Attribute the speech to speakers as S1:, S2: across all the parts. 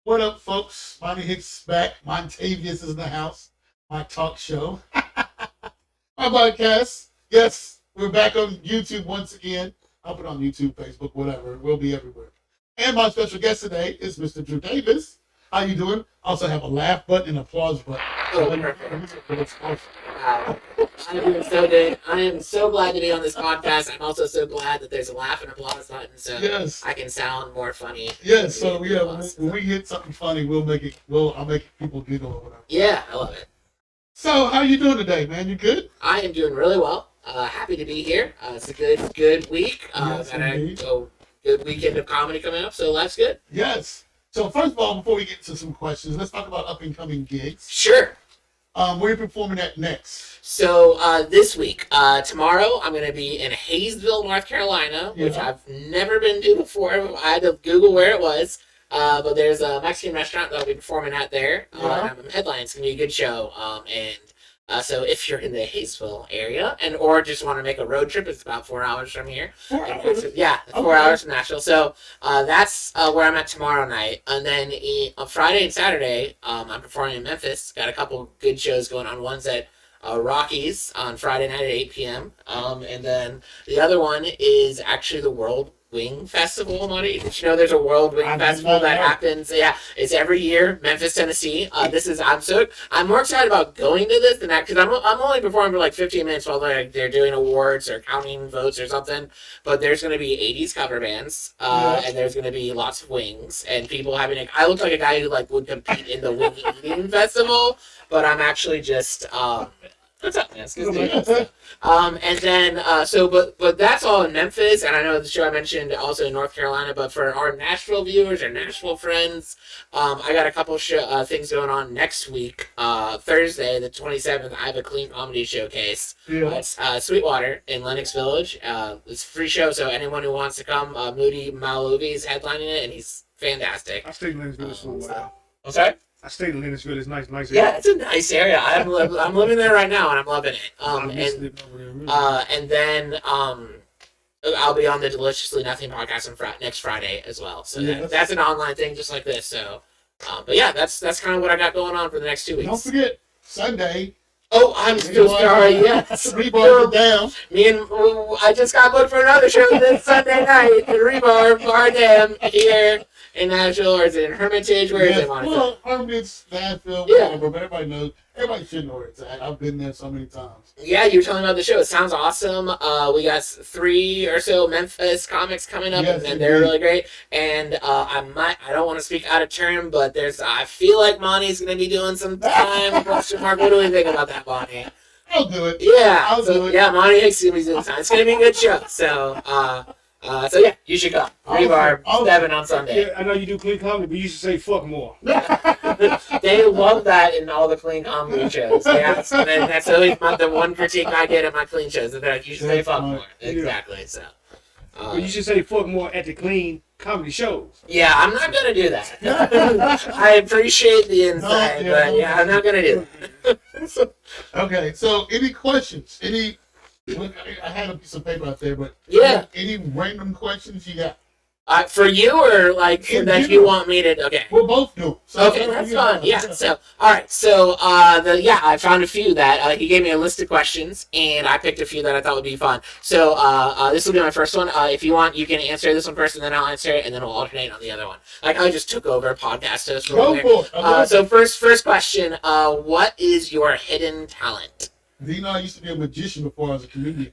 S1: What up, folks? Monty Hicks back. Montavious is in the house. My talk show. My podcast. Yes, we're back on YouTube once again. I'll put it on YouTube, Facebook, whatever. We'll be everywhere. And my special guest today is Mr. Drew Davis. How you doing? Also have a laugh button and applause button.
S2: Oh, perfect. Wow. I'm doing so good. I am so glad to be on this podcast. I'm also so glad that there's a laugh and applause button, so
S1: Yes.
S2: I can sound more funny.
S1: Yes. So yeah, when we hit something funny, I'll make people giggle or whatever.
S2: Yeah, I love it.
S1: So how you doing today, man? You good?
S2: I am doing really well. Happy to be here. It's a good week.
S1: Yes,
S2: Got
S1: indeed.
S2: a good weekend of comedy coming up, so life's good.
S1: Yes. So first of all, before we get into some questions, let's talk about up and coming gigs.
S2: Sure.
S1: Where are you performing at next?
S2: So this week, tomorrow, I'm going to be in Hayesville, North Carolina, which
S1: Yeah.
S2: I've never been to before. I had to Google where it was. But there's a Mexican restaurant that I'll be performing at there.
S1: Yeah.
S2: And I'm headlining. It's going to be a good show. So if you're in the Hayesville area or just want to make a road trip, it's about 4 hours from here.
S1: 4 hours?
S2: Yeah, 4 hours from Nashville. So that's where I'm at tomorrow night. And then on Friday and Saturday, I'm performing in Memphis. Got a couple good shows going on. One's at Rockies on Friday night at 8 p.m. And then the other one is actually the World Wing Festival, Monty. Did you know there's a World Wing Festival that happens? Yeah, it's every year, Memphis, Tennessee. I'm more excited about going to this than that because I'm only performing for like 15 minutes while they're doing awards or counting votes or something. But there's going to be 80s cover bands, and there's going to be lots of wings and people having. I look like a guy who would compete in the wing eating festival, but I'm actually just. What's up, man? It's good to see you. And then, but that's all in Memphis, and I know the show I mentioned also in North Carolina, but for our Nashville viewers or Nashville friends, I got a couple things going on next week. Thursday, the 27th, I have a clean comedy showcase.
S1: Yeah.
S2: It's Sweetwater in Lenox Village. It's a free show, so anyone who wants to come, Moody Malaluvi is headlining it, and he's fantastic.
S3: I stayed in Lennox Village for a while.
S2: I'm sorry?
S3: I stayed in Lennox Village. Nice
S2: Yeah,
S3: area.
S2: it's a nice area. I'm living there right now, and I'm loving it.
S3: I miss living over there, really.
S2: And then I'll be on the Deliciously Nothing podcast on next Friday as well. So
S1: Yes.
S2: that's an online thing just like this. So, but yeah, that's kind of what I got going on for the next 2 weeks.
S1: Don't forget Sunday.
S2: Oh, I'm so sorry. Yes,
S1: Rebar down.
S2: I just got booked for another show this Sunday night. The Rebar Bar Dam here in Nashville, or is it in Hermitage? Where is it, Monica?
S1: Well, Hermitage, Nashville,
S2: Yeah.
S1: whatever. But everybody knows. Everybody should know where it's at. I've been there so many times.
S2: Yeah, you were telling me about the show. It sounds awesome. We got 3 or so Memphis comics coming up,
S1: Yes,
S2: and they're
S1: indeed.
S2: really great. And I don't want to speak out of turn, but I feel like Monty's going to be doing some time. Question mark. What do we think about that, Monty?
S1: I'll do it.
S2: Yeah,
S1: I'll do it.
S2: Yeah, Monty Hicks is going to be doing time. It's going to be a good show. So yeah, you should come. Rebar
S1: Awesome.
S2: 7 on Sunday.
S3: Yeah, I know you do clean comedy, but you should say fuck more.
S2: They love that in all the clean comedy shows. And that's always the one critique I get at my clean shows. That they're like, you should say
S1: That's
S2: fuck
S1: smart.
S2: more. Exactly. So.
S3: But you should say fuck more at the clean comedy shows.
S2: Yeah, I'm not gonna do that. I appreciate the insight, but yeah, I'm not gonna do that.
S1: Okay, so any questions? I had a piece of paper out there, but
S2: Yeah.
S1: any random questions you got?
S2: For you or like
S1: In
S2: that you
S1: general.
S2: want me to? Okay.
S1: We'll both do. So
S2: Okay, that's fine. Yeah. So, all right. So, I found a few that he gave me a list of questions, and I picked a few that I thought would be fun. So, this will be my first one. If you want, you can answer this one first, and then I'll answer it, and then we'll alternate on the other one. Like I just took over podcast host role
S1: Go
S2: there.
S1: for it. I love
S2: So first question. What is your hidden talent?
S1: Do you know I used to be a magician before I was a comedian?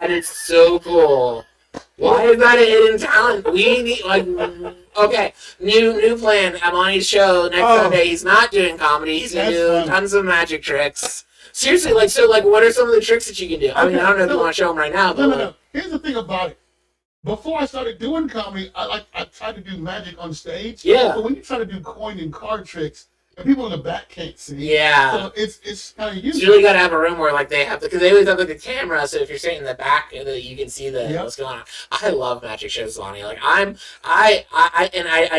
S2: That is so cool. Why is that a hidden talent? We need okay, new plan. I'm on his show next Sunday. He's not doing comedy. He's gonna
S1: That's
S2: do
S1: fun.
S2: tons of magic tricks. Seriously, what are some of the tricks that you can do? I mean, I don't know if you want to show them right now, but
S1: No. Here's the thing about it. Before I started doing comedy, I tried to do magic on stage.
S2: Yeah.
S1: But when you try to do coin and card tricks, and people in the back can't see.
S2: yeah.
S1: So it's kind of
S2: You
S1: useful.
S2: really got to have a room where they have because they always have the camera, so if you're sitting in the back, you can see
S1: Yep.
S2: what's going on. I love magic shows, Lonnie. I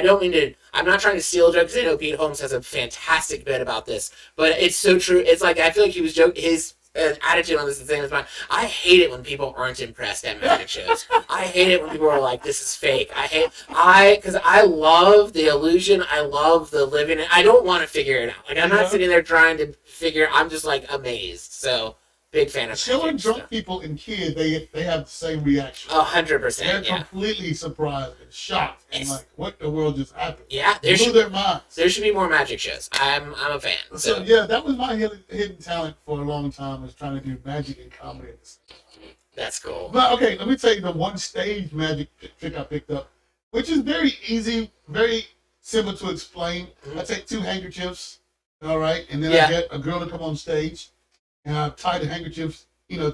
S2: don't mean to. I'm not trying to steal a joke because I know Pete Holmes has a fantastic bit about this, but it's so true. It's like I feel like he was joking. His attitude on this is the same as mine. I hate it when people aren't impressed at magic shows. I hate it when people are like, "This is fake." Because I love the illusion. I love the living. I don't want to figure it out. Like I'm not sitting there trying to figure. I'm just like amazed. So big fan of
S1: showing
S2: magic,
S1: drunk people and kids. They have the same reaction.
S2: 100%.
S1: They're
S2: Yeah.
S1: completely surprised and shocked and like, what the world just happened?
S2: Yeah.
S1: Blew their minds.
S2: There should be more magic shows. I'm a fan.
S1: So yeah, that was my hidden talent for a long time, was trying to do magic and comedy.
S2: That's cool.
S1: But okay, let me tell you the one stage magic trick I picked up, which is very easy, very simple to explain. I take 2 handkerchiefs, all right, and then I get a girl to come on stage, and I tie the handkerchiefs,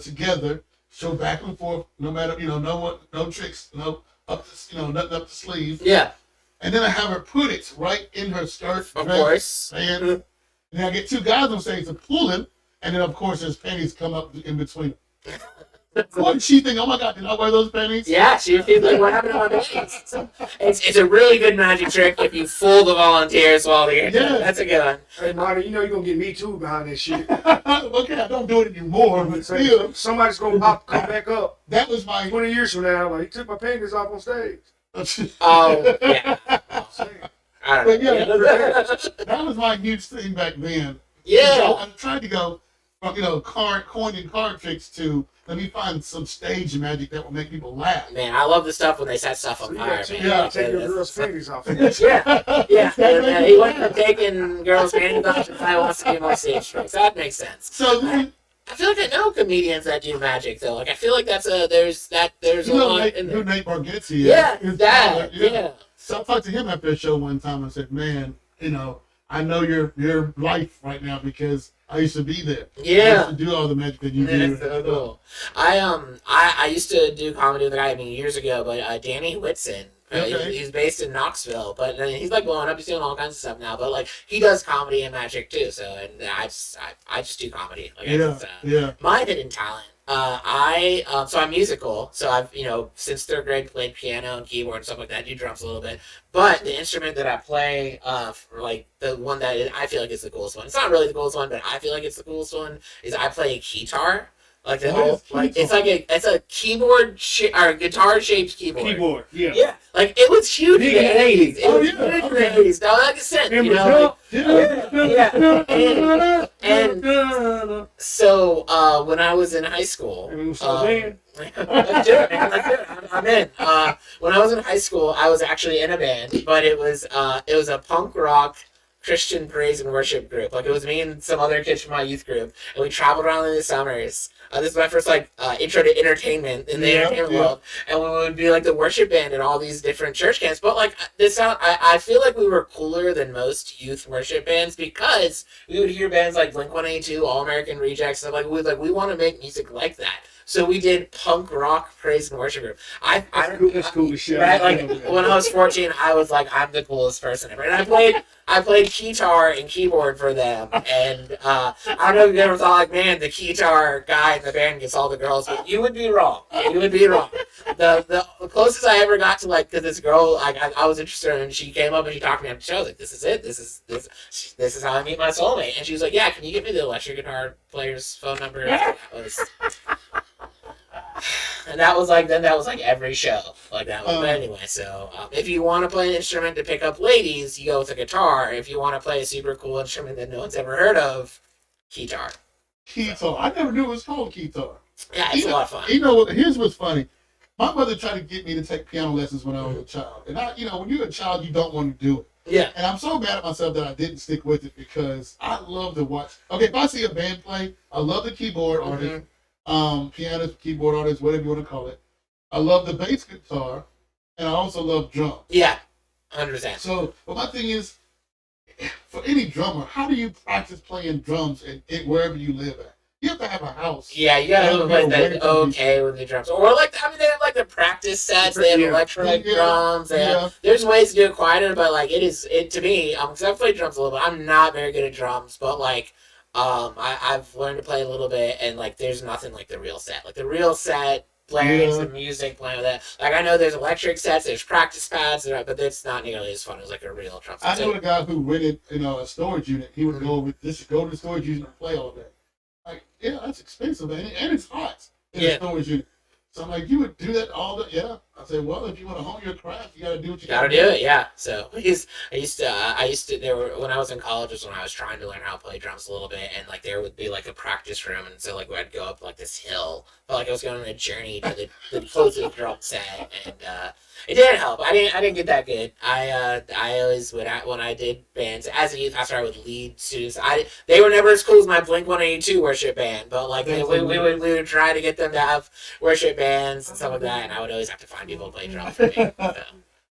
S1: together, show back and forth, no matter, no tricks, nothing up the sleeve.
S2: Yeah.
S1: And then I have her put it right in her skirt,
S2: Of
S1: dress,
S2: course.
S1: and then I get 2 guys on stage to pull him, and then of course his panties come up in between. What did she think? Oh my God, did I wear those panties?
S2: Yeah, she feels like, what happened to my panties? It's a really good magic trick if you fool the volunteers while they're
S1: Yeah.
S2: That's a good one.
S3: Hey, Monty, you're gonna get me too behind this shit.
S1: Okay, I don't do it anymore, but still,
S3: Somebody's gonna come back up
S1: that was my
S3: 20 years from now. Like, he took my panties off on stage.
S2: Oh, yeah. I
S1: But
S2: don't know.
S1: yeah, that was my huge thing back then.
S2: Yeah.
S1: So I'm trying to go from coin and card tricks to let me find some stage magic that will make people laugh.
S2: Man, I love the stuff when they set stuff
S3: So
S2: on
S3: you
S2: fire,
S3: gotta
S2: man.
S3: take your girl's panties off.
S2: Yeah. And, he went from taking girls' panties off to I wants to be more stage tricks. That makes sense.
S1: So then,
S2: I feel like I know comedians that do magic though. Like I feel like there's a lot in there.
S1: who Nate Bargatze is?
S2: Yeah,
S1: His
S2: that.
S1: father,
S2: Yeah.
S1: So I talked to him after a show one time and said, "Man, I know your life right now because I used to be there. I
S2: Yeah.
S1: used to do all the magic that you
S2: That's
S1: do."
S2: so cool. I used to do comedy with a guy years ago, but Danny Whitson.
S1: Okay.
S2: He's based in Knoxville, but he's like blowing up. He's doing all kinds of stuff now. But like he does comedy and magic too. So and I just do comedy. Like,
S1: Yeah.
S2: my hidden talent. So I'm musical. So I've since 3rd grade played piano and keyboard and stuff like that. I do drums a little bit. But the instrument that I play, like the one that I feel like is the coolest one. It's not really the coolest one, but I feel like it's the coolest one. Is I play a guitar. Like the whole, like it's a keyboard or guitar shaped keyboard.
S3: Keyboard, yeah.
S2: Yeah, like it was huge in the
S3: Big
S2: 80s. It was
S1: yeah.
S2: huge in the 80s. Now that makes sense, And so when I was in high school, let's do it, man. Let's do it. I'm in. When I was in high school, I was actually in a band, but it was a punk rock Christian praise and worship group. Like it was me and some other kids from my youth group, and we traveled around in the summers. This is my first intro to entertainment in the entertainment world, and we would be like the worship band in all these different church camps. But like I feel like we were cooler than most youth worship bands because we would hear bands like Blink-182, All American Rejects, and we want to make music like that. So we did punk rock praise and worship group.
S3: That's cool as shit.
S2: Right, like when I was 14, I was like, I'm the coolest person ever. And I played guitar and keyboard for them. And I don't know if you ever thought like, man, the guitar guy in the band gets all the girls, but you would be wrong. You would be wrong. The closest I ever got to because this girl I was interested in, and she came up and she talked to me after the show. I was like, this is it. This is how I meet my soulmate. And she was like, yeah, can you give me the electric guitar player's phone number? And that was like every show like that. But anyway, so if you want to play an instrument to pick up ladies, you go with a guitar. If you want to play a super cool instrument that no one's ever heard of, guitar.
S1: Guitar. I never knew it was called guitar.
S2: Yeah, it's a lot of fun.
S1: Here's what's funny. My mother tried to get me to take piano lessons when I was a child, and when you're a child, you don't want to do it.
S2: Yeah.
S1: And I'm so mad at myself that I didn't stick with it because I love to watch. Okay, if I see a band play, I love the keyboard artist. Pianist, keyboard artist, whatever you want to call it. I love the bass guitar, and I also love drums.
S2: Yeah, 100%.
S1: So, but my thing is, for any drummer, how do you practice playing drums wherever you live at? You have to have a house.
S2: Yeah, you gotta have a place that's okay with the drums. Or they have the practice sets. They have electronic drums. There's ways to do it quieter, but to me, because I've played drums a little bit. I'm not very good at drums, but I've learned to play a little bit, and there's nothing like the real set. Like the real set, playing some music, playing with that. Like I know there's electric sets, there's practice pads, but it's not nearly as fun as like a real drum set.
S1: I know a guy who rented a storage unit. He would go to the storage unit and play all day. Like, yeah, that's expensive, and it's hot in
S2: Yeah.
S1: the storage unit. So I'm like, you would do that all day? Yeah. I said, well, if you want to hone your craft, you got to do what you got
S2: Gotta
S1: to
S2: do it, yeah. So I used to. There were when I was in college was when I was trying to learn how to play drums a little bit, and like there would be like a practice room, and so like I'd go up like this hill, but like I was going on a journey to the closest drum set, and it didn't help. I didn't get that good. I always when I did bands as a youth pastor, I would lead students. They were never as cool as my Blink 182 worship band, but like we would try to get them to have worship bands and stuff like that, and I would always have to find people to play drums for me. So.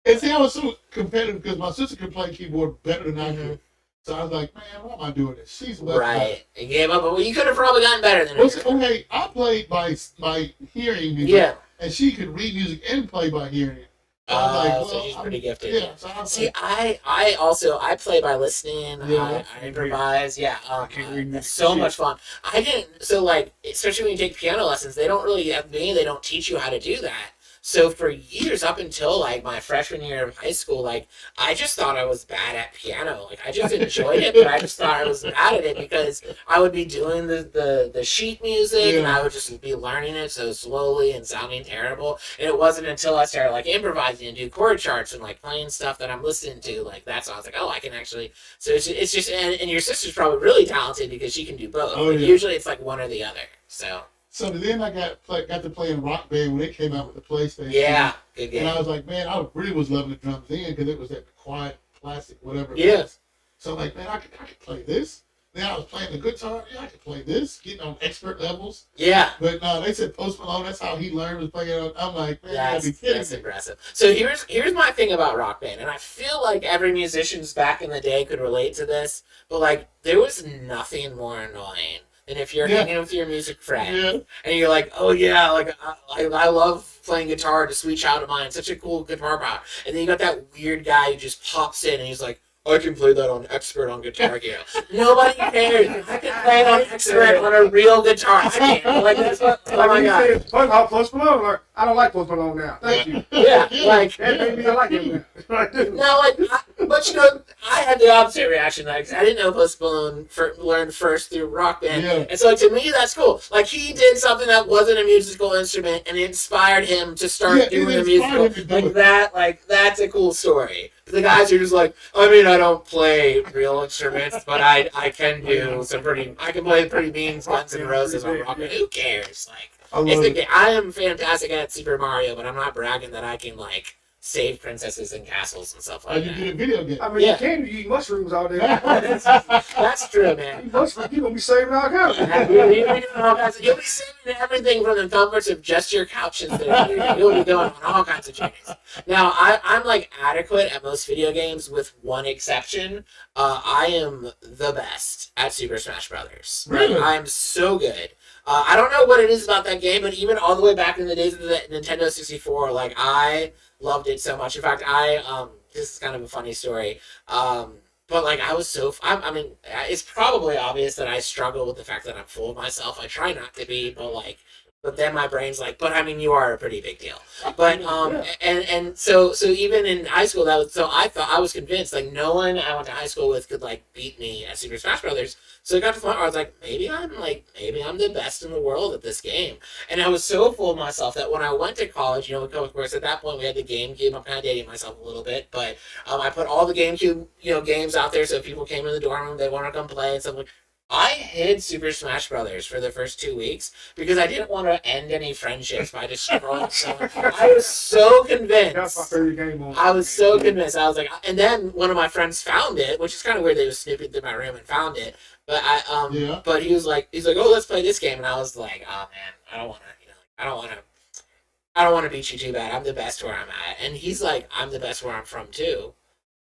S1: And see, I was so competitive because my sister could play keyboard better than I
S2: Mm-hmm.
S1: could. So I was like, man, why am I doing this? She's much
S2: Right. You gave up, but you could have probably gotten better than
S1: better.
S2: her.
S1: Okay, I played by hearing music,
S2: Yeah.
S1: and she could read music and play by hearing it. So I was like,
S2: So she's pretty gifted.
S1: Yeah. So I was
S2: See,
S1: like,
S2: I also I play by listening.
S1: Yeah.
S2: I improvise. Yeah,
S3: can't read
S2: that's
S3: music
S2: so
S3: shit.
S2: much fun. I didn't. So like, especially when you take piano lessons, they don't really they don't teach you how to do that. So for years up until like my freshman year of high school, like I just thought I was bad at piano. Like I just enjoyed it, but I just thought I was bad at it because I would be doing the sheet music and I would just be learning it so slowly and sounding terrible. And it wasn't until I started like improvising and do chord charts and like playing stuff that I'm listening to, like that's when I was like, oh, I can actually. So it's just and your sister's probably really talented because she can do both.
S1: Oh,
S2: But
S1: yeah.
S2: usually it's like one or the other. So
S1: so then I got to play in Rock Band when it came out with the PlayStation.
S2: yeah, good game.
S1: And I was like, man, I really was loving the drums then because it was that quiet, classic, whatever. It
S2: Yeah.
S1: was. So I'm like, man, I could play this. Then I was playing the guitar. Yeah, I could play this, getting on expert levels.
S2: Yeah.
S1: But no, they said Post Malone. That's how he learned was playing it. I'm like, man, you gotta be kidding
S2: That's
S1: me.
S2: impressive. So here's my thing about Rock Band, and I feel like every musician's back in the day could relate to this, but like there was nothing more annoying than if you're
S1: Yeah.
S2: hanging with your music friend
S1: Yeah.
S2: and you're like, oh yeah, like I love playing guitar to Sweet Child of Mine, such a cool guitar part, and then you got that weird guy who just pops in and he's like, I can play that on expert on Guitar Hero. Nobody cares. I can play it on expert on a real guitar. I can't. Like that's what. Oh my god.
S3: Post Malone. Like, I don't like Post Malone now. Thank you.
S2: Yeah, like
S3: That made me like him now.
S2: no, like, but you know, I had the opposite reaction. Like, I didn't know Post Malone learned first through Rock Band,
S1: Yeah.
S2: and so like to me, that's cool. Like he did something that wasn't a musical instrument, and it inspired him to start
S1: Yeah, it
S2: doing a
S1: inspired
S2: musical
S1: him to do
S2: like
S1: it.
S2: that. Like that's a cool story. The guys are just like, I mean, I don't play real instruments, but I can do some pretty. I can play pretty means, Guns N' Roses on Rock Band. Who cares? Like.
S1: I
S2: It's
S1: love
S2: the
S1: it.
S2: game. I am fantastic at Super Mario, but I'm not bragging that I can like save princesses and castles and stuff
S1: How
S2: like
S1: you
S2: that.
S1: get a video game?
S3: I mean,
S2: Yeah.
S3: you can eat mushrooms all day.
S2: That's true, man.
S3: Eat mushrooms, you gonna be saving all kinds.
S2: You'll be saving everything from the comforts of just your couch instead. You'll be going on all kinds of journeys. Now, I'm like adequate at most video games, with one exception. I am the best at Super Smash Brothers.
S1: Really?
S2: Like, I am so good. I don't know what it is about that game, but even all the way back in the days of the Nintendo 64, like I loved it so much. In fact, this is kind of a funny story. But like I was so I mean it's probably obvious that I struggle with the fact that I'm full of myself. I try not to be, but then my brain's like, but I mean you are a pretty big deal. But and so even in high school that was so I was convinced like no one I went to high school with could like beat me at Super Smash Brothers. So it got to the point where I was like, maybe I'm the best in the world at this game. And I was so full of myself that when I went to college, you know, of course at that point we had the GameCube. I'm kind of dating myself a little bit, but I put all the GameCube, you know, games out there so if people came in the dorm room, they want to come play and stuff like. I hid Super Smash Brothers for the first 2 weeks because I didn't want to end any friendships by destroying someone. I was so
S3: That's my
S2: convinced.
S3: favorite game on.
S2: I was so convinced. I was like, and then one of my friends found it, which is kind of weird. They was snooping through my room and found it. But
S1: Yeah.
S2: but he's like, oh, let's play this game, and I was like, oh man, I don't want to, you know, I don't want to beat you too bad. I'm the best where I'm at, and he's like, I'm the best where I'm from too.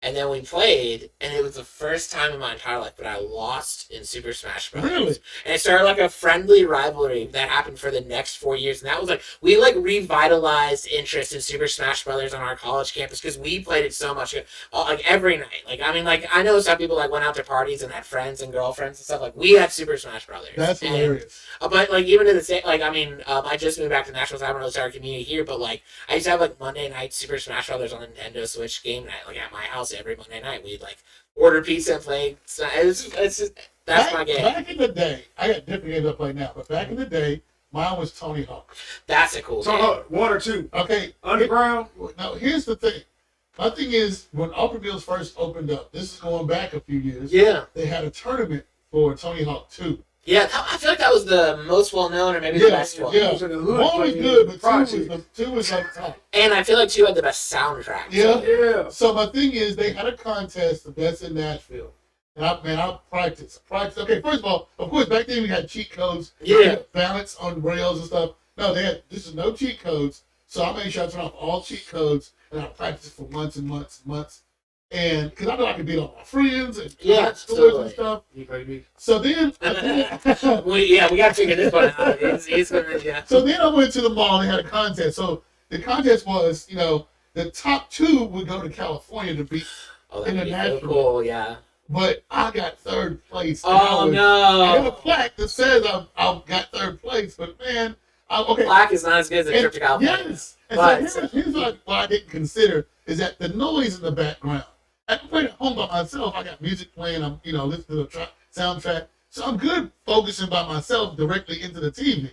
S2: And then we played, and it was the first time in my entire life that I lost in Super Smash Bros.
S1: Really?
S2: And it started like a friendly rivalry that happened for the next 4 years. And that was like, we like revitalized interest in Super Smash Brothers on our college campus because we played it so much, like every night. Like, I mean, like, I know some people like went out to parties and had friends and girlfriends and stuff. Like, we had Super Smash Brothers.
S1: That's
S2: And,
S1: hilarious.
S2: but like, even to the same, like, I mean, I just moved back to Nashville, so I haven't really started a community here. But like, I used to have like Monday night Super Smash Brothers on the Nintendo Switch game night, like at my house every Monday night. We'd like order pizza and play. It's just, That's my game.
S1: Back in the day, I got different games I play now, but back in the day, mine was Tony Hawk.
S2: That's a cool
S3: So
S2: game.
S3: one or two.
S1: Okay.
S3: Underground.
S1: Now, here's the thing. My thing is, when Upper Mills first opened up, this is going back a few years.
S2: Yeah.
S1: They had a tournament for Tony Hawk 2.
S2: Yeah, I feel like that was the most well known or maybe the best one.
S1: Yeah,
S3: It was in the hood
S1: one was
S3: playing
S1: good, but
S3: projects.
S1: two was like top.
S2: And I feel like 2 had the best soundtrack.
S1: Yeah.
S3: Yeah.
S1: So my thing is, they had a contest, the best in Nashville. And I practiced. Okay, first of all, of course, back then we had cheat codes.
S2: Yeah.
S1: We had balance on rails and stuff. No, this is no cheat codes. So I made sure I turn off all cheat codes, and I practiced for months and months and months. And because I know I could beat all my friends and stores and stuff.
S3: You pay me.
S1: So then,
S2: we got to figure this one out. He's gonna, yeah.
S1: So then I went to the mall and had a contest. So the contest was, the top 2 would go to California to beat.
S2: Oh, that'd be so
S1: International.
S2: cool, yeah.
S1: But I got 3rd place.
S2: Oh,
S1: I have a
S2: no.
S1: plaque that says I got 3rd place, but man, okay.
S2: Black is not as good as a trip to California.
S1: Yes. And
S2: But-
S1: so here's what I didn't consider is that the noise in the background. I can play at home by myself. I got music playing. I'm, listening to the soundtrack. So I'm good focusing by myself directly into the TV.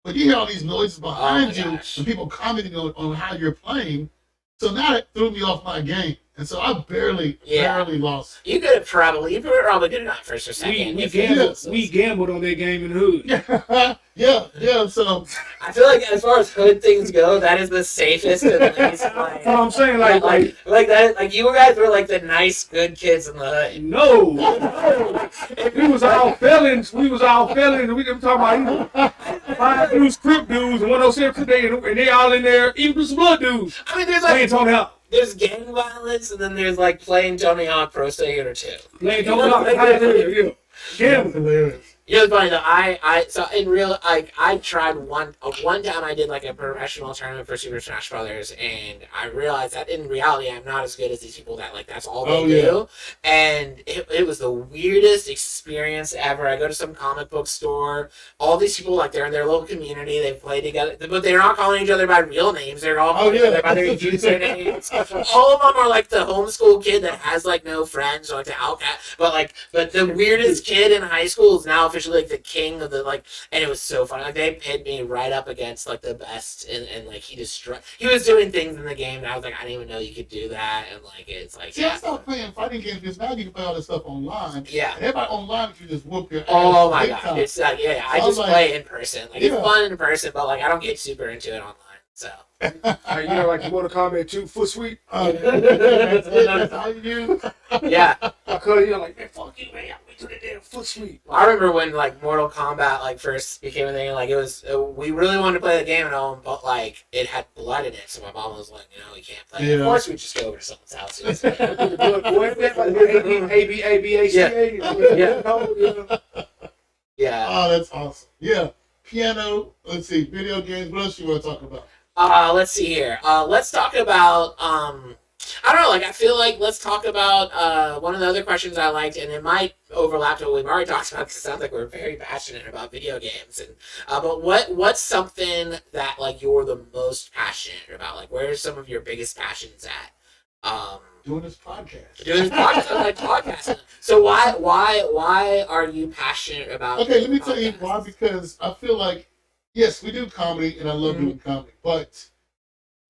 S1: But you hear all these noises behind you
S2: gosh.
S1: and people commenting on how you're playing. So now that threw me off my game. And so I barely lost.
S2: You could have probably, good enough first or second.
S3: We gambled on that game in the hood.
S1: Yeah. So
S2: I feel like as far as hood things go, that is the safest and least like.
S3: I'm saying
S2: like that, like you guys were like the nice, good kids in the hood.
S3: no. We was all felons. We was talking about 5 dudes, Crip dudes, and 107 today, and they all in there, even some blood dudes.
S2: I mean, there's
S3: Playing
S2: like
S3: Tony Hawk.
S2: there's gang violence, and then there's like playing Tony Hawk Pro Skater 2.
S3: Playing Tony Hawk. Yeah.
S1: that's hilarious.
S2: You know, it's funny though. So in real, I tried one time. I did like a professional tournament for Super Smash Brothers, and I realized that in reality, I'm not as good as these people that like that's all they do. And it was the weirdest experience ever. I go to some comic book store. All these people like they're in their little community. They play together, but they're not calling each other by real names. They're all calling each other by their usernames. All of them are like the homeschool kid that has like no friends or like the outcast. But the weirdest kid in high school is now officially like the king of the and it was so funny. Like they pitted me right up against like the best, and like he was doing things in the game and I was like, I didn't even know you could do that, and like it's like
S1: See, I stopped playing fighting games because now you can play all this stuff online.
S2: Yeah.
S1: And everybody online can just whoop your ass.
S2: Oh my
S1: big
S2: god,
S1: time.
S2: it's like I
S1: So
S2: just
S1: like,
S2: play in person. Like it's
S1: yeah.
S2: fun in person, but like I don't get super into it online. So
S3: Like the Mortal Kombat 2 foot sweep.
S1: That's how you use.
S2: yeah.
S3: I call you like, man, fuck you, man. I went to the damn foot sweep.
S2: I remember when like Mortal Kombat like first became a thing. Like it was, we really wanted to play the game at home, but like it had blood in it, so my mom was like, we can't play.
S1: Yeah.
S2: Of course, we just go over to someone's house. Yeah.
S1: Oh, that's awesome. Yeah. Piano. Let's see. Video games. What else you want to talk about?
S2: Let's see here. Let's talk about I don't know, like I feel like let's talk about one of the other questions I liked, and it might overlap to what we've already talked about because it sounds like we're very passionate about video games. And but what's something that like you're the most passionate about? Like where's some of your biggest passions at?
S1: Doing this podcast.
S2: Doing this podcast, I like podcasting. So why are you passionate about?
S1: Okay, let me tell you
S2: podcasts?
S1: why. Because I feel like, yes, we do comedy, and I love doing comedy, but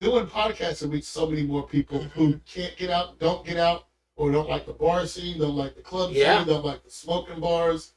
S1: doing podcasts will reach so many more people who can't get out, don't get out, or don't like the bar scene, don't like the club
S2: Yeah.
S1: scene, don't like the smoking bars.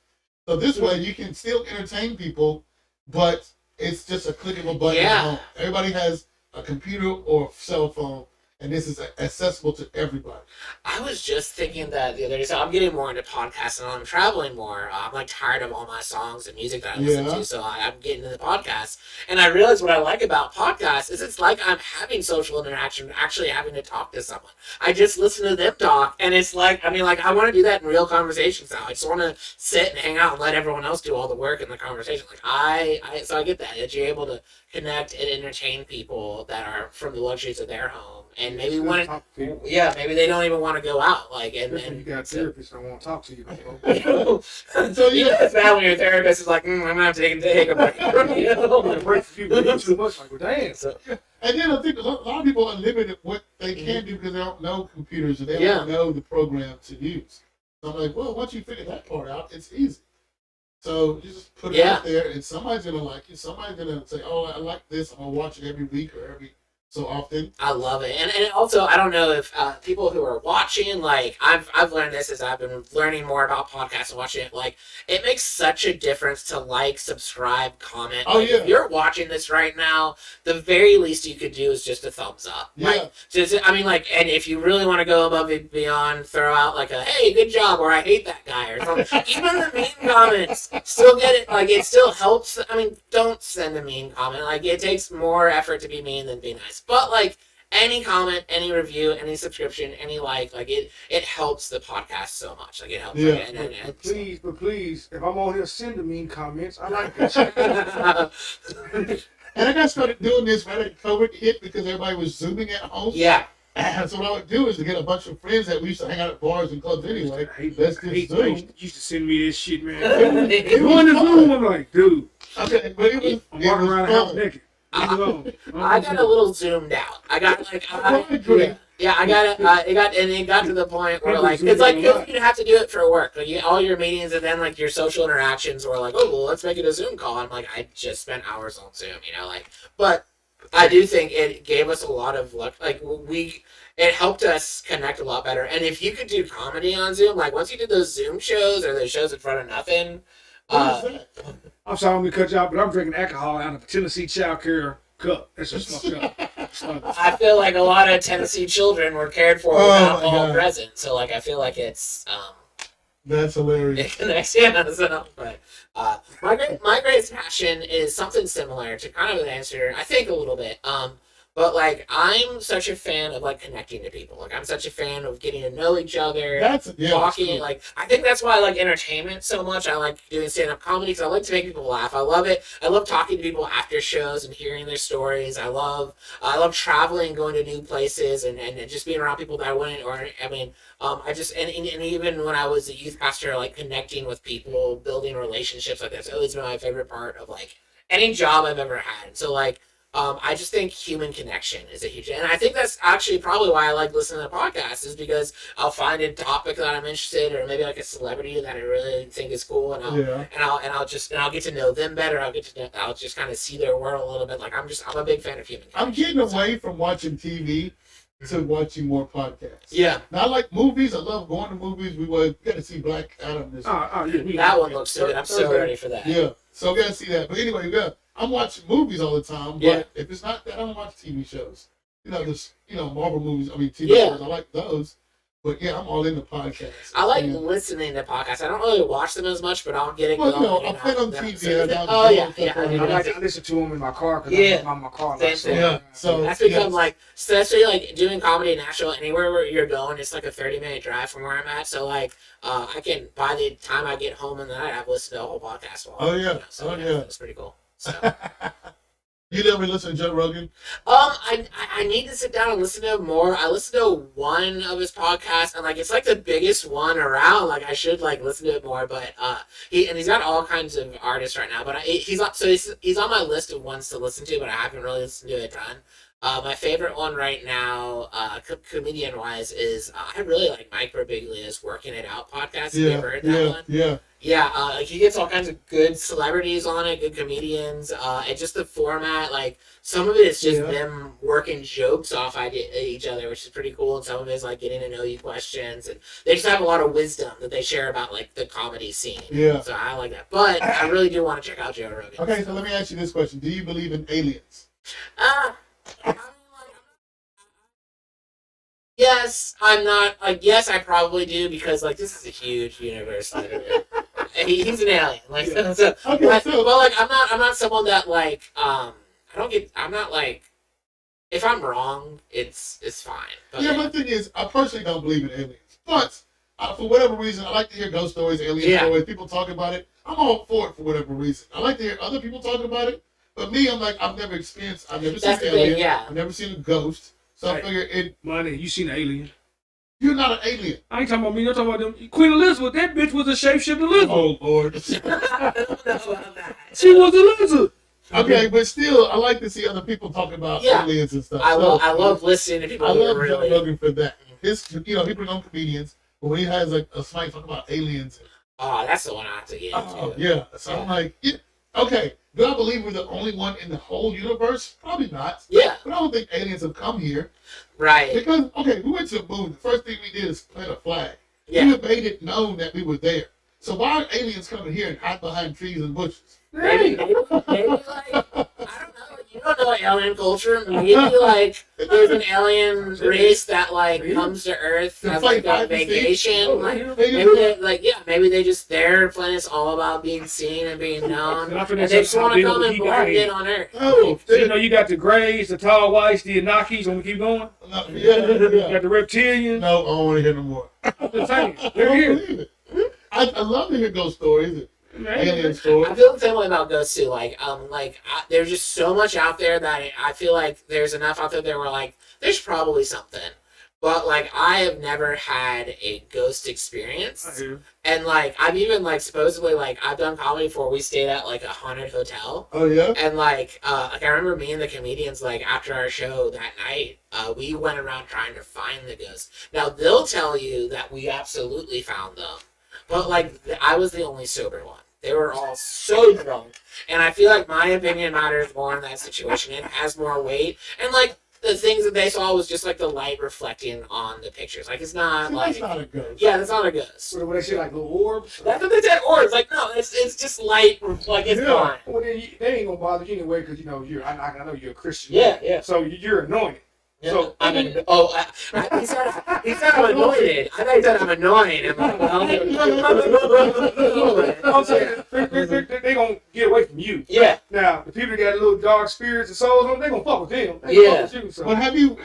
S1: So this way, you can still entertain people, but it's just a click of a button
S2: Yeah.
S1: at home. Everybody has a computer or a cell phone, and this is accessible to everybody.
S2: I was just thinking that the other day. So I'm getting more into podcasts and I'm traveling more. I'm like tired of all my songs and music that I listen
S1: Yeah.
S2: to, so I'm getting into the podcasts. And I realize what I like about podcasts is it's like I'm having social interaction, actually having to talk to someone. I just listen to them talk, and it's like, I want to do that in real conversations now. I just want to sit and hang out and let everyone else do all the work in the conversation. Like so I get that you're able to connect and entertain people that are from the luxuries of their home, and maybe maybe they don't even want to go out. Like, and
S3: you got therapists that won't talk to you.
S1: So
S2: you know, it's bad when your therapist is like, I'm gonna have to take a break from you.
S3: Break for you too much. Like, well, damn.
S2: So,
S1: And then I think a lot of people are limited what they can do because they don't know computers or they don't know the program to use. So I'm like, well, once you figure that part out, it's easy. So you just put it
S2: Yeah.
S1: out there, and somebody's gonna like it. Somebody's gonna say, "Oh, I like this. I'm gonna watch it every week or every so often."
S2: I love it, and also I don't know if people who are watching, like I've learned this as I've been learning more about podcasts and watching it. Like it makes such a difference to like, subscribe, comment.
S1: Oh,
S2: Like,
S1: yeah.
S2: if you're watching this right now, the very least you could do is just a thumbs up.
S1: Yeah.
S2: Like, I mean, like, and if you really want to go above and beyond, throw out like a "Hey, good job" or "I hate that guy" or something. Even the mean comments still get it. Like it still helps. I mean, don't send a mean comment. Like it takes more effort to be mean than be nice. But like any comment, any review, any subscription, any like it helps the podcast so much. Like it helps.
S1: Yeah.
S2: Like,
S3: But please, if I'm on here, send the mean comments. I like that.
S1: And I got started doing this right at COVID hit because everybody was zooming at home.
S2: yeah.
S1: So what I would do is to get a bunch of friends that we used to hang out at bars and clubs anyway. Let's just Zoom.
S3: Used to send me this shit, man.
S1: It
S3: Go in the
S1: was
S3: Zoom, I'm like, dude,
S1: Okay, but it was,
S3: I'm
S1: it
S3: walking
S1: was
S3: around the house
S1: fun.
S3: naked. Leave me alone.
S2: I got a little zoomed out. I got like
S1: I agree.
S2: yeah, I got it. It got to the point where like it's like you'd have to do it for work. Like all your meetings and then like your social interactions were like, oh well, let's make it a Zoom call. I'm like, I just spent hours on Zoom, like. But I do think it gave us a lot of luck. Like it helped us connect a lot better. And if you could do comedy on Zoom, like once you did those Zoom shows or those shows in front of nothing.
S1: What is that?
S3: I'm sorry, I'm gonna cut you out, but I'm drinking alcohol out of a Tennessee Child Care cup. That's just fucked up.
S2: I feel like a lot of Tennessee children were cared for with
S1: Oh, my
S2: alcohol
S1: God.
S2: present. So like I feel like it's
S1: That's hilarious.
S2: it connects, so, but my greatest passion is something similar to kind of an answer, I think a little bit. But like I'm such a fan of like connecting to people. Like I'm such a fan of getting to know each other,
S1: That's
S2: talking.
S1: true.
S2: Like I think that's why I like entertainment so much. I like doing stand-up comedy because I like to make people laugh. I love it. I love talking to people after shows and hearing their stories. I love traveling, going to new places, and just being around people that I wouldn't. Or I mean, I just and even when I was a youth pastor, like connecting with people, building relationships, like that's always been my favorite part of like any job I've ever had. So like. I just think human connection is a huge, and I think that's actually probably why I like listening to podcasts, is because I'll find a topic that I'm interested, or maybe like a celebrity that I really think is cool, and I'll get to know them better. I'll just kind of see their world a little bit. Like I'm a big fan of human connection.
S1: I'm getting away from watching TV to watching more podcasts.
S2: Yeah.
S1: Now I like movies. I love going to movies. We got to see Black Adam this week.
S2: That one looks so good. I'm so ready for that.
S1: Yeah. So we got to see that. But anyway, I'm watching movies all the time. But
S2: Yeah.
S1: if it's not that, I don't watch TV shows. There's Marvel movies. I mean, TV
S2: Yeah.
S1: shows. I like those. But yeah, I'm all into podcasts.
S2: I like
S1: And-
S2: listening to podcasts. I don't really watch them as much, but I'll get it
S1: Well,
S2: going.
S1: I'll put on TV.
S2: Oh yeah,
S3: I listen to them in my car because
S2: Yeah.
S3: I'm on my car.
S2: Same thing.
S1: Yeah. So
S2: That's become
S1: yes.
S2: like, especially like doing comedy in Nashville, anywhere where you're going, it's like a 30-minute drive from where I'm at. So like, I can, by the time I get home in the night, I've listened to a whole podcast.
S1: Oh, yeah.
S2: So
S1: Oh, yeah.
S2: It's pretty cool. So,
S1: You never listen to Joe Rogan?
S2: I need to sit down and listen to more. I listened to one of his podcasts, and like it's like the biggest one around. Like I should like listen to it more, but he's got all kinds of artists right now. But he's on my list of ones to listen to, but I haven't really listened to a ton. My favorite one right now, comedian wise, is I really like Mike Birbiglia's "Working It Out" podcast. Have you ever heard that one?
S1: Yeah.
S2: Yeah, like he gets all kinds of good celebrities on it, good comedians, and just the format, like some of it is just them working jokes off at each other, which is pretty cool, and some of it is like getting to know you questions, and they just have a lot of wisdom that they share about like the comedy scene.
S1: Yeah.
S2: So I like that, but I really do want to check out Joe Rogan.
S1: Okay, so let me ask you this question: do you believe in aliens?
S2: I mean, like, yes, I'm not. Like, yes, I probably do because like this is a huge universe. He's an alien. Like, so,
S1: Okay,
S2: but,
S1: so
S2: well, like I'm not someone that like I'm not like, if I'm wrong, it's fine. But,
S1: yeah, my thing is, I personally don't believe in aliens, but for whatever reason, I like to hear ghost stories, alien stories. People talk about it. I'm all for it for whatever reason. I like to hear other people talk about it, but me, I'm like, I've never seen an alien. I've never seen a ghost, so I figure it.
S3: Money, you seen an alien?
S1: You're not an alien.
S3: I ain't talking about me. I'm talking about them. Queen Elizabeth. That bitch was a shapeshifter lizard.
S1: Oh Lord.
S2: I don't know about that.
S3: She was a lizard.
S1: Okay, but still, I like to see other people talk about aliens and stuff.
S2: I love listening to people.
S1: I love
S2: really.
S1: Joe Rogan for that. He bring on comedians when he has a somebody talk about aliens.
S2: Oh, that's the one I have to get
S1: Oh,
S2: into.
S1: yeah. So I'm like, yeah, okay. Do I believe we're the only one in the whole universe? Probably not.
S2: Yeah,
S1: But I don't think aliens have come here.
S2: right.
S1: Because, okay, we went to the moon. The first thing we did is plant a flag.
S2: Yeah.
S1: We have made it known that we were there. So why are aliens coming here and hide behind trees and bushes?
S2: Maybe like, I don't know. You don't know alien culture. Maybe like there's an alien race that like comes to Earth as like a vacation. Like maybe they, like maybe they just their planet's all about being seen and being known, and they just want to come and blend in on Earth.
S1: Oh,
S3: So, you know, you got the Greys, the Tall Whites, the Anakis. Want to keep going?
S1: yeah.
S3: You got the Reptilians.
S1: No, I don't want to hear no more.
S3: I'm just saying,
S1: I
S3: they're
S1: don't
S3: here.
S1: believe it. I love to hear ghost stories, alien
S2: I
S1: stories.
S2: feel the same way about ghosts too. There's just so much out there that I feel like there's enough out there where like there's probably something, but like I have never had a ghost experience, and like I've even like supposedly like I've done comedy before. We stayed at like a haunted hotel.
S1: Oh, yeah?
S2: And like I remember me and the comedians like after our show that night, we went around trying to find the ghosts. Now they'll tell you that we absolutely found them, but like I was the only sober one. They were all so drunk, and I feel like my opinion matters more in that situation. It has more weight, and like the things that they saw was just like the light reflecting on the pictures. Like it's not
S1: See,
S2: like
S1: that's not a ghost.
S2: yeah, that's not a ghost.
S3: What they say, like little orbs?
S2: That's what they said. Orbs, like no, it's just light. Like it's gone.
S3: Well, then they ain't gonna bother you anyway because you know I know you're a Christian.
S2: Yeah, yeah.
S3: So you're anointed.
S2: Yeah.
S3: So
S2: I mean, he said I'm anointed. I thought he said I'm annoying. I'm like,
S3: I'm saying they gonna get away from you.
S2: yeah.
S3: Now the people that got little dark spirits and souls on, they gonna fuck with them. They
S2: Yeah.
S3: fuck with you, so.
S1: But have you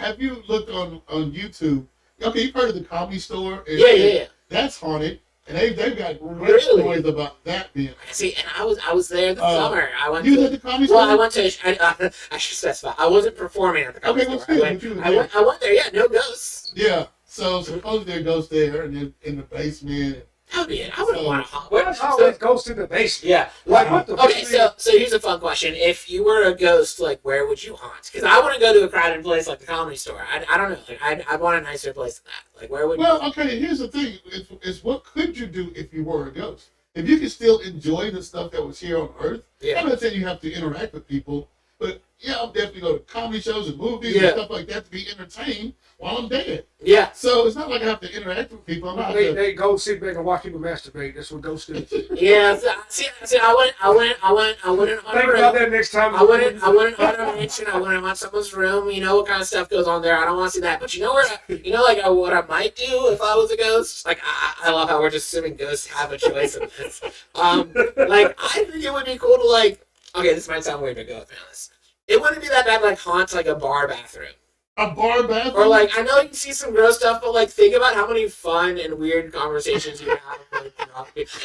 S1: looked on YouTube? Okay, you've heard of the Comedy Store?
S2: Yeah.
S1: That's haunted. And they've got great
S2: Really?
S1: stories about that being.
S2: See, and I was there this summer. I went.
S1: You was at the Comedy Store?
S2: Well, I went to. I should specify. I wasn't performing at the comedy
S1: Okay, well,
S2: store.
S1: still,
S2: I
S1: but you was
S2: went. I went there. Yeah, no ghosts.
S1: Yeah. So supposedly there goes there and then in the basement.
S2: That would be it. I wouldn't want to.
S3: There's always ghosts in the basement.
S2: Yeah.
S3: Like what the
S2: Okay,
S3: fuck?
S2: so here's a fun question. If you were a ghost, like, where would you haunt? Because I wouldn't go to a crowded place like the Comedy Store. I don't know. Like, I'd want a nicer place than that. Like, where would
S1: Well, okay, here's the thing. Is what could you do if you were a ghost? If you could still enjoy the stuff that was here on Earth,
S2: Yeah.
S1: I'm not saying you have to interact with people, but yeah, I'll definitely go to comedy shows and movies
S2: Yeah.
S1: and stuff like that to be entertained while I'm dead.
S2: Yeah.
S1: So it's not like I have to interact with people. I'm not
S3: They go sit back and watch people masturbate. That's what ghosts do.
S2: Yeah. See, I wouldn't haunt a
S3: Think about
S2: room.
S3: that next time.
S2: I wouldn't haunt a mansion. I wouldn't haunt someone's room. You know what kind of stuff goes on there. I don't want to see that. But you know where? What I might do if I was a ghost. Like I love how we're just assuming ghosts have a choice in this. Like I think it would be cool to like. Okay, this might sound weird to go with me on this. It wouldn't be that bad like haunt like a bar bathroom.
S1: a bar bathroom.
S2: Or like I know you see some gross stuff, but like think about how many fun and weird conversations you have.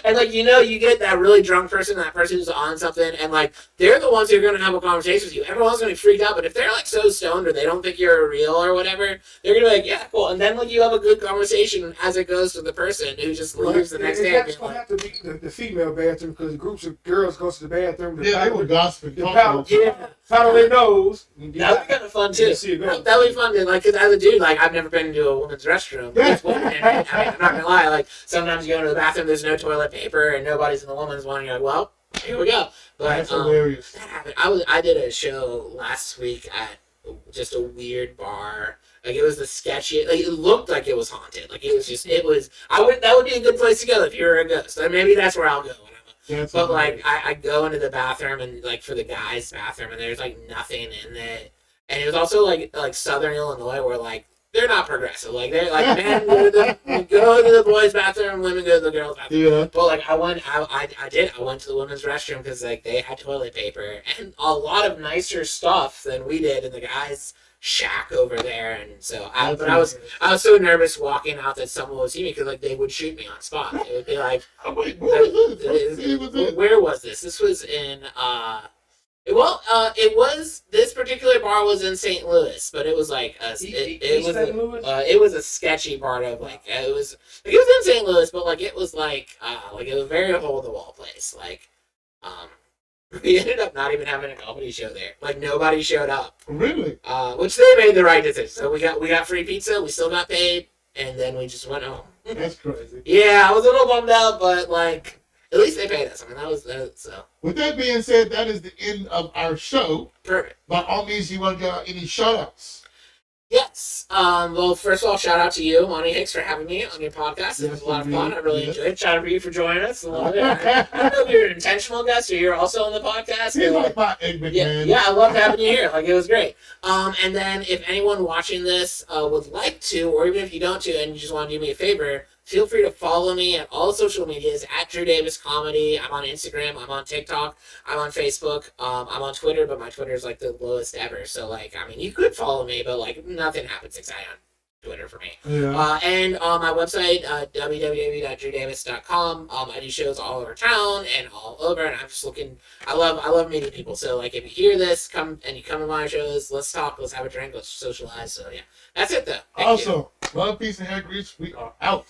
S2: And like you get that really drunk person, that person who's on something, and like they're the ones who are gonna have a conversation with you. Everyone's gonna be freaked out, but if they're like so stoned or they don't think you're real or whatever, they're gonna be like, yeah, cool. And then like you have a good conversation as it goes to the person who just leaves the next day.
S3: That's gonna have to be the female bathroom because groups of girls go to the bathroom.
S1: Yeah, they were gossiping.
S3: The
S1: talking
S3: paddle,
S2: Yeah.
S3: paddle their nose.
S2: That'd be kind of fun too.
S3: See it go.
S2: That'd be fun to like, cause as a dude, like I've never been into a woman's restroom. But I'm not gonna lie. Like sometimes you go into the bathroom, there's no toilet paper, and nobody's in the woman's one. And you're like, well, here we go. But
S1: That's hilarious.
S2: that happened. I did a show last week at just a weird bar. Like it was the sketchy. Like it looked like it was haunted. Like it was just. It was. That would be a good place to go if you were a ghost. So maybe that's where I'll go.
S1: That's
S2: But
S1: hilarious.
S2: like I go into the bathroom and like for the guys' bathroom and there's like nothing in it. And it was also like Southern Illinois where like they're not progressive. Like they're like men go to the boys' bathroom, women go to the girls' bathroom.
S1: Yeah.
S2: But like I went to the women's restroom because like they had toilet paper and a lot of nicer stuff than we did in the guys' shack over there. And so I was so nervous walking out that someone would see me because like they would shoot me on spot. It would be like,
S1: Oh, wait, where was this? What city was this?
S2: where was this? This was in it was this particular bar was in St. Louis, but it was like it was a sketchy part of like it was in St. Louis, but like it was like it was a very hole in the wall place. Like we ended up not even having a comedy show there. Like nobody showed up.
S1: Really?
S2: Which they made the right decision. So we got free pizza, we still got paid, and then we just went home.
S1: That's crazy.
S2: Yeah, I was a little bummed out, but like at least they paid us. I mean, that was so
S1: With that being said, that is the end of our show.
S2: perfect.
S1: By all means, you want to give out any shout outs?
S2: Yes. Well, first of all, shout out to you, Monty Hicks, for having me on your podcast. It was a lot of fun. I really enjoyed it. Shout out to you for joining us a little bit. I don't know if you're an intentional guest or you're also on the podcast.
S1: He's like my ignorant man.
S2: Yeah, I loved having you here. Like, it was great. And then if anyone watching this would like to, or even if you don't to, and you just want to do me a favor, feel free to follow me at all social medias at Drew Davis Comedy. I'm on Instagram. I'm on TikTok. I'm on Facebook. I'm on Twitter, but my Twitter is like the lowest ever. So, like, I mean, you could follow me, but like nothing happens exciting on Twitter for me.
S1: Yeah.
S2: And on my website, www.drewdavis.com. I do shows all over town and all over, and I'm just looking. I love meeting people. So, like, if you hear this, come to my shows. Let's talk. Let's have a drink. Let's socialize. So, yeah, that's it though. Thank you.
S1: Also, love, peace, and hair grease. We are out.